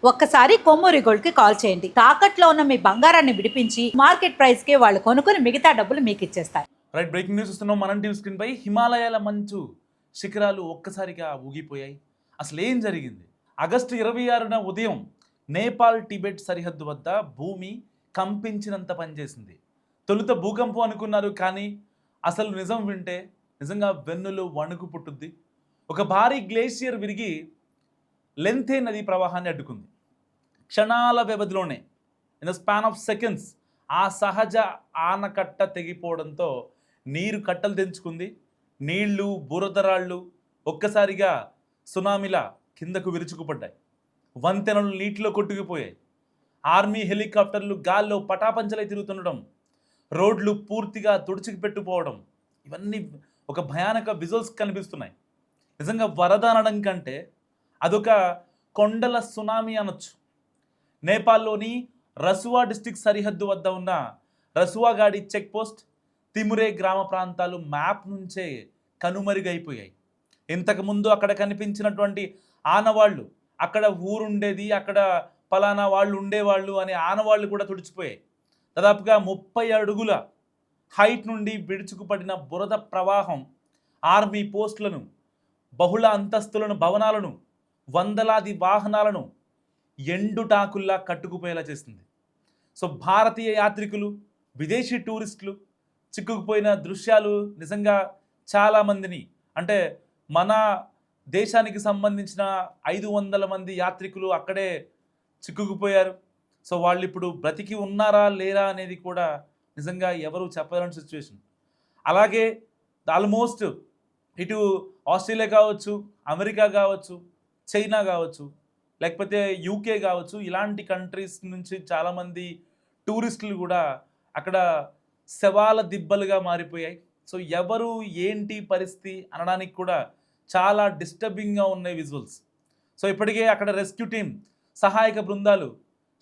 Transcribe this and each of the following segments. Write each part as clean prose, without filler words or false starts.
ఒక్కసారి కొమ్మూరి గోల్డ్ కి కాల్ చేయండి. తాకట్లో ఉన్న మీ బంగారాన్ని విడిపించి మార్కెట్ ప్రైస్ కి వాళ్ళు కొనుక్కుని మిగతా డబ్బులు మీకు ఇచ్చేస్తారు. రైట్, బ్రేకింగ్ న్యూస్ చూస్తున్నాం. మనం టీవీ స్క్రీన్ పై హిమాలయాల మంచు శిఖరాలు ఒక్కసారిగా ఊగిపోయాయి. అసలు ఏం జరిగింది? ఆగస్టు 26న ఉదయం నేపాల్ టిబెట్ సరిహద్దు వద్ద భూమి కంపించినంత పనిచేసింది. తొలుత భూకంపం అనుకున్నారు, కానీ అసలు నిజం వింటే నిజంగా వెన్నులో వణుకు పుట్టుద్ది. ఒక భారీ గ్లేషియర్ విరిగి లెంథే నది ప్రవాహాన్ని అడ్డుకుంది. క్షణాల వ్యవధిలోనే, in the span of seconds, ఆ సహజ ఆనకట్ట తెగిపోవడంతో నీరు కట్టలు తెంచుకుంది. నీళ్లు, బురదరాళ్ళు ఒక్కసారిగా సునామీలా కిందకు విరుచుకుపడ్డాయి. వంతెనలు నీటిలో కొట్టుకుపోయాయి. ఆర్మీ హెలికాప్టర్లు గాల్లో పటాపంచలై తిరుగుతుండడం, రోడ్లు పూర్తిగా తుడిచిపెట్టుపోవడం, ఇవన్నీ ఒక భయానక విజువల్స్ కనిపిస్తున్నాయి. నిజంగా వరద అనడం కంటే అదొక కొండల సునామీ అనొచ్చు. నేపాల్లోని రసువా డిస్టిక్ సరిహద్దు వద్ద ఉన్న రసువాగాడి చెక్ పోస్ట్, తిమురే గ్రామ ప్రాంతాలు మ్యాప్ నుంచే కనుమరుగైపోయాయి. ఇంతకుముందు అక్కడ కనిపించినటువంటి ఆనవాళ్ళు, అక్కడ ఊరుండేది, అక్కడ పలానా వాళ్ళు ఉండేవాళ్ళు అనే ఆనవాళ్ళు కూడా తుడిచిపోయాయి. దాదాపుగా 30 అడుగుల హైట్ నుండి విడుచుకుపడిన బురద ప్రవాహం ఆర్మీ పోస్టులను, బహుళ అంతస్తులను, భవనాలను, వందలాది వాహనాలను ఎండుటాకుల్లా కట్టుకుపోయేలా చేస్తుంది. సో భారతీయ యాత్రికులు, విదేశీ టూరిస్టులు చిక్కుకుపోయిన దృశ్యాలు నిజంగా చాలామందిని, అంటే మన దేశానికి సంబంధించిన 500 మంది యాత్రికులు అక్కడే చిక్కుకుపోయారు. సో వాళ్ళు ఇప్పుడు బ్రతికి ఉన్నారా లేరా అనేది కూడా నిజంగా ఎవరు చెప్పలేని సిచ్యువేషన్. అలాగే ఆల్మోస్ట్ ఇటు ఆస్ట్రేలియా కావచ్చు, అమెరికా కావచ్చు, చైనా కావచ్చు, లేకపోతే యూకే కావచ్చు, ఇలాంటి కంట్రీస్ నుంచి చాలామంది టూరిస్టులు కూడా అక్కడ శవాల దిబ్బలుగా మారిపోయాయి. సో ఎవరు ఏంటి పరిస్థితి అనడానికి కూడా చాలా డిస్టర్బింగ్గా ఉన్నాయి విజువల్స్. సో ఇప్పటికే అక్కడ రెస్క్యూ టీం, సహాయక బృందాలు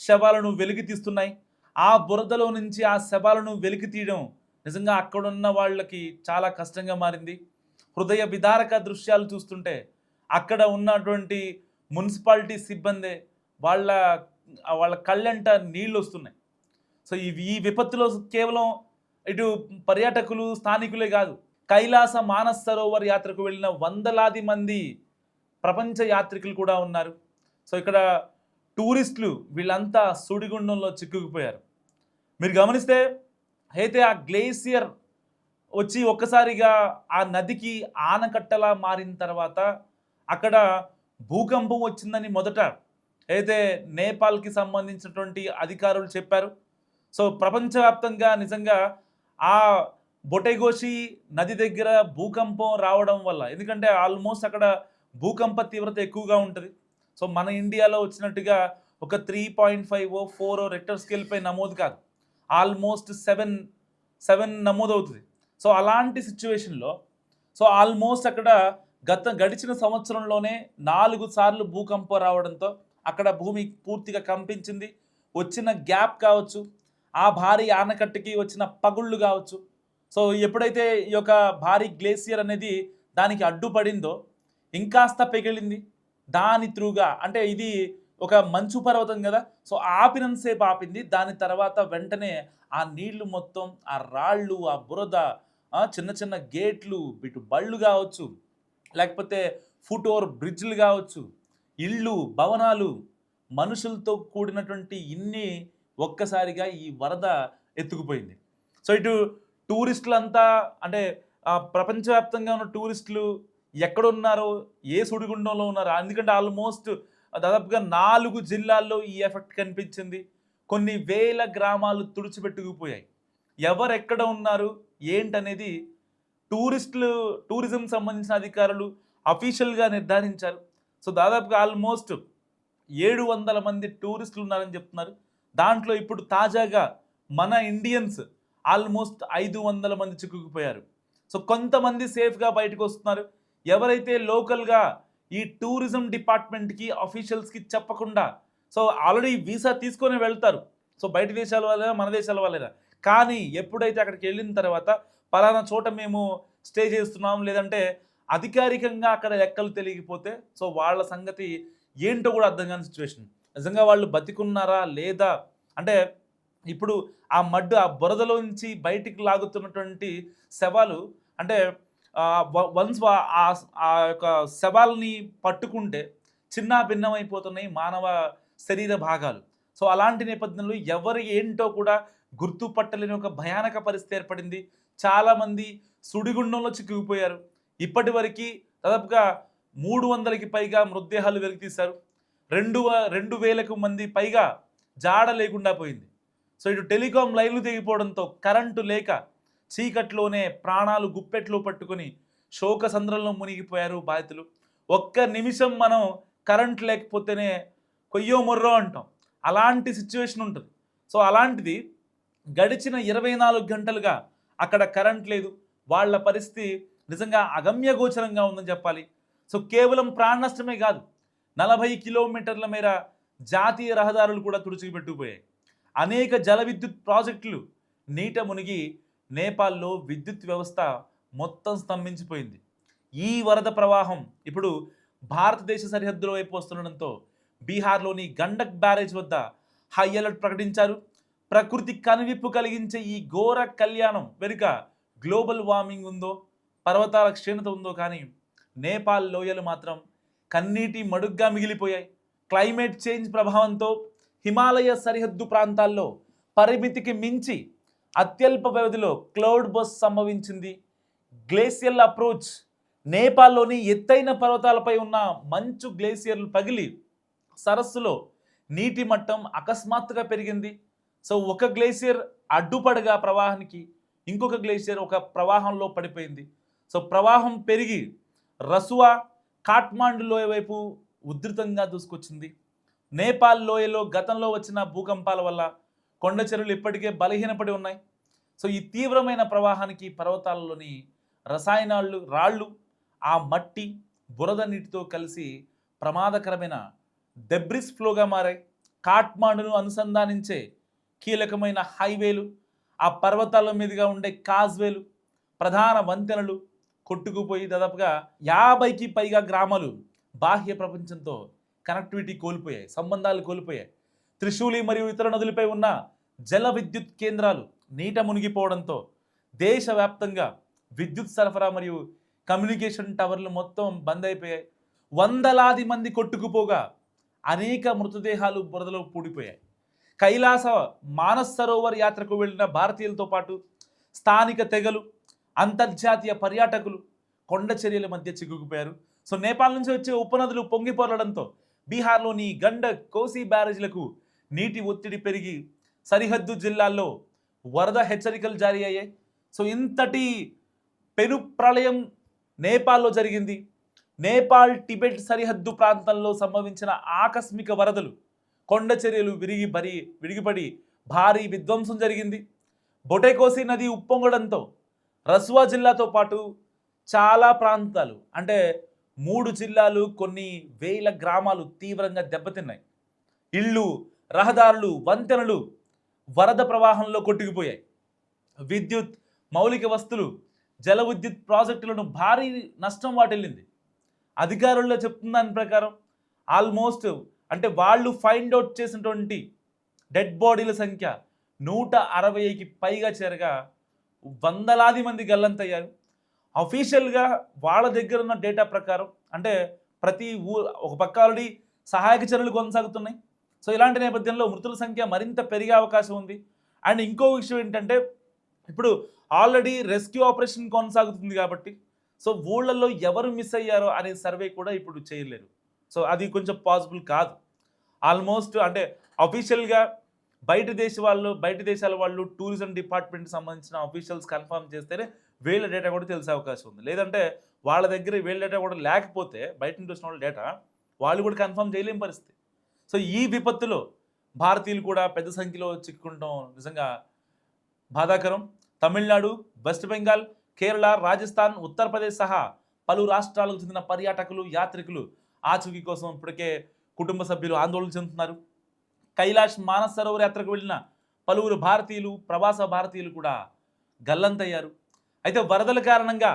శవాలను వెలికి తీస్తున్నాయి. ఆ బురదలో నుంచి ఆ శవాలను వెలికి తీయడం నిజంగా అక్కడున్న వాళ్ళకి చాలా కష్టంగా మారింది. హృదయ విదారక దృశ్యాలు చూస్తుంటే అక్కడ ఉన్నటువంటి మున్సిపాలిటీ సిబ్బంది వాళ్ళ కళ్ళంట నీళ్ళు వస్తున్నాయి. సో ఈ విపత్తులో కేవలం ఇటు పర్యాటకులు, స్థానికులే కాదు, కైలాస మానస్ సరోవర్ యాత్రకు వెళ్ళిన వందలాది మంది ప్రపంచ యాత్రికులు కూడా ఉన్నారు. సో ఇక్కడ టూరిస్టులు వీళ్ళంతా సుడిగుండంలో చిక్కుకుపోయారు. మీరు గమనిస్తే అయితే ఆ గ్లేసియర్ వచ్చి ఒక్కసారిగా ఆ నదికి ఆనకట్టలా మారిన తర్వాత అక్కడ భూకంపం వచ్చిందని మొదట అయితే నేపాల్కి సంబంధించినటువంటి అధికారులు చెప్పారు. సో ప్రపంచవ్యాప్తంగా నిజంగా ఆ బొటైగోషి నది దగ్గర భూకంపం రావడం వల్ల, ఎందుకంటే ఆల్మోస్ట్ అక్కడ భూకంప తీవ్రత ఎక్కువగా ఉంటుంది. సో మన ఇండియాలో వచ్చినట్టుగా ఒక 3.5 4 రెక్టర్ స్కేల్ పై నమోదు కాదు, ఆల్మోస్ట్ 7 నమోదు అవుతుంది. సో అలాంటి సిచ్యువేషన్లో సో ఆల్మోస్ట్ అక్కడ గడిచిన సంవత్సరంలోనే 4 సార్లు భూకంపం రావడంతో అక్కడ భూమి పూర్తిగా కంపించింది. వచ్చిన గ్యాప్ కావచ్చు, ఆ భారీ ఆనకట్టుకి వచ్చిన పగుళ్ళు కావచ్చు. సో ఎప్పుడైతే ఈ యొక్క భారీ గ్లేసియర్ అనేది దానికి అడ్డుపడిందో ఇంకాస్త పెగిలింది. దాని త్రూగా, అంటే ఇది ఒక మంచు పర్వతం కదా, సో ఆపినంతసేపు ఆపింది. దాని తర్వాత వెంటనే ఆ నీళ్లు మొత్తం, ఆ రాళ్ళు, ఆ బురద, చిన్న చిన్న గేట్లు, ఇటు బళ్ళు కావచ్చు, లేకపోతే ఫుట్ ఓవర్ బ్రిడ్జ్లు కావచ్చు, ఇళ్ళు, భవనాలు, మనుషులతో కూడినటువంటి ఇన్ని ఒక్కసారిగా ఈ వరద ఎత్తుకుపోయింది. సో ఇటు టూరిస్టులంతా, అంటే ప్రపంచవ్యాప్తంగా ఉన్న టూరిస్టులు ఎక్కడున్నారో, ఏ సుడిగుండంలో ఉన్నారో, ఎందుకంటే ఆల్మోస్ట్ దాదాపుగా 4 జిల్లాల్లో ఈ ఎఫెక్ట్ కనిపించింది. కొన్ని వేల గ్రామాలు తుడిచిపెట్టుకుపోయాయి. ఎవరెక్కడ ఉన్నారు ఏంటనేది టూరిజం సంబంధించిన అధికారులు అఫీషియల్గా నిర్ధారించారు. సో దాదాపుగా ఆల్మోస్ట్ 700 మంది టూరిస్టులు ఉన్నారని చెప్తున్నారు. దాంట్లో ఇప్పుడు తాజాగా మన ఇండియన్స్ ఆల్మోస్ట్ 500 మంది చిక్కుకుపోయారు. సో కొంతమంది సేఫ్గా బయటకు వస్తున్నారు. ఎవరైతే లోకల్గా ఈ టూరిజం డిపార్ట్మెంట్కి, అఫీషియల్స్కి చెప్పకుండా, సో ఆల్రెడీ వీసా తీసుకొని వెళ్తారు, సో బయట దేశాల వాళ్ళైనా మన దేశాల వాళ్ళైనా, కానీ ఎప్పుడైతే అక్కడికి వెళ్ళిన తర్వాత పలానా చోట మేము స్టే చేస్తున్నాం, లేదంటే అధికారికంగా అక్కడ లెక్కలు తెలియకపోతే సో వాళ్ళ సంగతి ఏంటో కూడా అర్థం కాని సిచ్యువేషన్. నిజంగా వాళ్ళు బతికున్నారా లేదా అంటే ఇప్పుడు ఆ మడ్డు ఆ బురదలోంచి బయటికి లాగుతున్నటువంటి శవాలు అంటే వన్స్ ఆ యొక్క శవాల్ని పట్టుకుంటే చిన్న భిన్నమైపోతున్నాయి మానవ శరీర భాగాలు. సో అలాంటి నేపథ్యంలో ఎవరు ఏంటో కూడా గుర్తుపట్టలేని ఒక భయానక పరిస్థితి ఏర్పడింది. చాలామంది సుడిగుండంలో చిక్కుకుపోయారు. ఇప్పటి వరకు దాదాపుగా 300కి పైగా మృతదేహాలు వెలికితీశారు. 2,000కు మంది పైగా జాడ లేకుండా పోయింది. సో ఇటు టెలికాం లైన్లు తెగిపోవడంతో కరెంటు లేక చీకట్లోనే ప్రాణాలు గుప్పెట్లో పట్టుకొని శోక సంద్రంలో మునిగిపోయారు బాధితులు. ఒక్క నిమిషం మనం కరెంట్ లేకపోతేనే కొయ్యో మొర్రో అంటాం. అలాంటి సిచ్యువేషన్ ఉంటుంది. సో అలాంటిది గడిచిన 24 గంటలుగా అక్కడ కరెంట్ లేదు. వాళ్ళ పరిస్థితి నిజంగా అగమ్యగోచరంగా ఉందని చెప్పాలి. సో కేవలం ప్రాణ నష్టమే కాదు, 40 కిలోమీటర్ల మేర జాతీయ రహదారులు కూడా తుడిచిపెట్టుకుపోయాయి. అనేక జల విద్యుత్ ప్రాజెక్టులు నీట మునిగి నేపాల్లో విద్యుత్ వ్యవస్థ మొత్తం స్తంభించిపోయింది. ఈ వరద ప్రవాహం ఇప్పుడు భారతదేశ సరిహద్దుల వైపు వస్తుండడంతో బీహార్లోని గండక్ బ్యారేజ్ వద్ద హై అలర్ట్ ప్రకటించారు. ప్రకృతి కనువిప్పు కలిగించే ఈ ఘోర కళ్యాణం వెనుక గ్లోబల్ వార్మింగ్ ఉందో, పర్వతాల క్షీణత ఉందో కానీ నేపాల్ లోయలు మాత్రం కన్నీటి మడుగ్గా మిగిలిపోయాయి. క్లైమేట్ చేంజ్ ప్రభావంతో హిమాలయ సరిహద్దు ప్రాంతాల్లో పరిమితికి మించి అత్యల్ప వ్యవధిలో క్లౌడ్ బస్ సంభవించింది. గ్లేసియల్ అప్రోచ్ నేపాల్లోని ఎత్తైన పర్వతాలపై ఉన్న మంచు గ్లేసియర్లు పగిలి సరస్సులో నీటి మట్టం అకస్మాత్తుగా పెరిగింది. సో ఒక గ్లేసియర్ అడ్డుపడగా ప్రవాహానికి ఇంకొక గ్లేసియర్ ఒక ప్రవాహంలో పడిపోయింది. సో ప్రవాహం పెరిగి రసువా కాట్మాండు లోయ వైపు ఉధృతంగా దూసుకొచ్చింది. నేపాల్ లోయలో గతంలో వచ్చిన భూకంపాల వల్ల కొండ చెరువులు ఇప్పటికే బలహీనపడి ఉన్నాయి. సో ఈ తీవ్రమైన ప్రవాహానికి పర్వతాలలోని రసాయనాలు రాళ్ళు ఆ మట్టి బురద నీటితో కలిసి ప్రమాదకరమైన డెబ్రిస్ ఫ్లోగా మారాయి. కాట్మాండును అనుసంధానించే కీలకమైన హైవేలు, ఆ పర్వతాల మీదుగా ఉండే కాజ్వేలు, ప్రధాన వంతెనలు కొట్టుకుపోయి దాదాపుగా 50కి పైగా గ్రామాలు బాహ్య ప్రపంచంతో కనెక్టివిటీ కోల్పోయాయి, సంబంధాలు కోల్పోయాయి. త్రిశూలి మరియు ఇతర నదులపై ఉన్న జల విద్యుత్ కేంద్రాలు నీట మునిగిపోవడంతో దేశవ్యాప్తంగా విద్యుత్ సరఫరా మరియు కమ్యూనికేషన్ టవర్లు మొత్తం బంద్ అయిపోయాయి. వందలాది మంది కొట్టుకుపోగా అనేక మృతదేహాలు బురదలో పూడిపోయాయి. కైలాస మానస్ సరోవర్ యాత్రకు వెళ్ళిన భారతీయులతో పాటు స్థానిక తెగలు, అంతర్జాతీయ పర్యాటకులు కొండ చర్యల మధ్య చిక్కుకుపోయారు. సో నేపాల్ నుంచి వచ్చే ఉపనదులు పొంగిపొరలడంతో బీహార్లోని గండక్, కోసి బ్యారేజ్లకు నీటి ఒత్తిడి పెరిగి సరిహద్దు జిల్లాల్లో వరద హెచ్చరికలు జారీ అయ్యాయి. సో ఇంతటి పెను ప్రళయం నేపాల్లో జరిగింది. నేపాల్ టిబెట్ సరిహద్దు ప్రాంతంలో సంభవించిన ఆకస్మిక వరదలు, కొండ చర్యలు విరిగిపడి భారీ విధ్వంసం జరిగింది. బొటేకోసి నది ఉప్పొంగడంతో రసువా జిల్లాతో పాటు చాలా ప్రాంతాలు అంటే 3 జిల్లాలు, కొన్ని వేల గ్రామాలు తీవ్రంగా దెబ్బతిన్నాయి. ఇళ్ళు, రహదారులు, వంతెనలు వరద ప్రవాహంలో కొట్టుకుపోయాయి. విద్యుత్, మౌలిక వస్తువులు, జల విద్యుత్ ప్రాజెక్టులను భారీ నష్టం వాటిల్లింది. అధికారుల్లో చెప్తున్న దాని ప్రకారం ఆల్మోస్ట్ అంటే వాళ్ళు ఫైండ్ అవుట్ చేసినటువంటి డెడ్ బాడీల సంఖ్య 160కి పైగా చేరగా వందలాది మంది గల్లంతయ్యారు. అఫీషియల్గా వాళ్ళ దగ్గర ఉన్న డేటా ప్రకారం అంటే ప్రతి ఒక పక్క ఆల్రెడీ సహాయక చర్యలు కొనసాగుతున్నాయి. సో ఇలాంటి నేపథ్యంలో మృతుల సంఖ్య మరింత పెరిగే అవకాశం ఉంది. అండ్ ఇంకో విషయం ఏంటంటే ఇప్పుడు ఆల్రెడీ రెస్క్యూ ఆపరేషన్ కొనసాగుతుంది కాబట్టి సో ఊళ్ళల్లో ఎవరు మిస్ అయ్యారో అనే సర్వే కూడా ఇప్పుడు చేయలేరు. సో అది కొంచెం పాసిబుల్ కాదు. ఆల్మోస్ట్ అంటే అఫీషియల్గా బయట దేశాల వాళ్ళు టూరిజం డిపార్ట్మెంట్కి సంబంధించిన అఫీషియల్స్ కన్ఫర్మ్ చేస్తేనే వీళ్ళ డేటా కూడా తెలిసే అవకాశం ఉంది. లేదంటే వాళ్ళ దగ్గర వీళ్ళ డేటా కూడా లేకపోతే బయట నుంచి వచ్చిన వాళ్ళ డేటా వాళ్ళు కూడా కన్ఫర్మ్ చేయలేని పరిస్థితి. సో ఈ విపత్తులో భారతీయులు కూడా పెద్ద సంఖ్యలో చిక్కుకుంటాం నిజంగా బాధాకరం. తమిళనాడు, వెస్ట్ బెంగాల్, కేరళ, రాజస్థాన్, ఉత్తరప్రదేశ్ సహా పలు రాష్ట్రాలకు చెందిన పర్యాటకులు, యాత్రికులు ఆచూకీ కోసం ఇప్పటికే కుటుంబ సభ్యులు ఆందోళన చెందుతున్నారు. కైలాష్ మానస్ సరోవర్ యాత్రకు వెళ్ళిన పలువురు భారతీయులు, ప్రవాస భారతీయులు కూడా గల్లంతయ్యారు. అయితే వరదల కారణంగా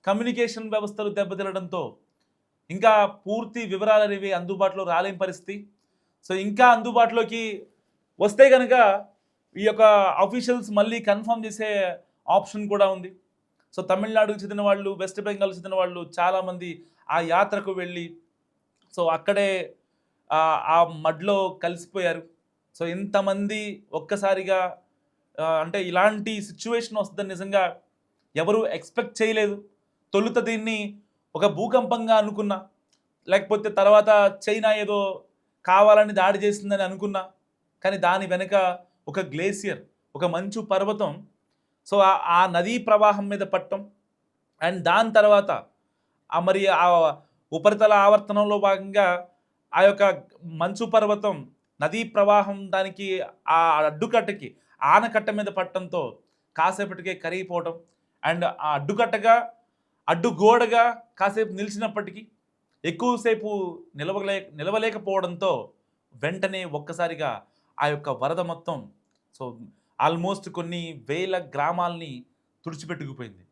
కమ్యూనికేషన్ వ్యవస్థలు దెబ్బతినడంతో ఇంకా పూర్తి వివరాలు అనేవి అందుబాటులో రాలేని పరిస్థితి. సో ఇంకా అందుబాటులోకి వస్తే కనుక ఈ యొక్క అఫీషియల్స్ మళ్ళీ కన్ఫర్మ్ చేసే ఆప్షన్ కూడా ఉంది. సో తమిళనాడుకు చెందిన వాళ్ళు, వెస్ట్ బెంగాల్కి చెందిన వాళ్ళు చాలామంది ఆ యాత్రకు వెళ్ళి సో అక్కడే ఆ మడ్లో కలిసిపోయారు. సో ఇంతమంది ఒక్కసారిగా అంటే ఇలాంటి సిచ్యువేషన్ వస్తుందని నిజంగా ఎవరు ఎక్స్పెక్ట్ చేయలేదు. తొలుత దీన్ని ఒక భూకంపంగా అనుకున్నా, లేకపోతే తర్వాత చైనా ఏదో కావాలని దాడి చేసిందని అనుకున్నా, కానీ దాని వెనుక ఒక గ్లేసియర్, ఒక మంచు పర్వతం సో ఆ నదీ ప్రవాహం మీద పట్టం అండ్ దాని తర్వాత మరి ఆ ఉపరితల ఆవర్తనంలో భాగంగా ఆ యొక్క మంచు పర్వతం నదీ ప్రవాహం దానికి ఆ అడ్డుకట్టకి ఆనకట్ట మీద పట్టడంతో కాసేపటికే కరిగిపోవడం అండ్ ఆ అడ్డుగోడగా కాసేపు నిలిచినప్పటికీ ఎక్కువసేపు నిలవలేకపోవడంతో వెంటనే ఒక్కసారిగా ఆ యొక్క వరద మొత్తం సో ఆల్మోస్ట్ కొన్ని వేల గ్రామాలని తుడిచిపెట్టుకుపోయింది.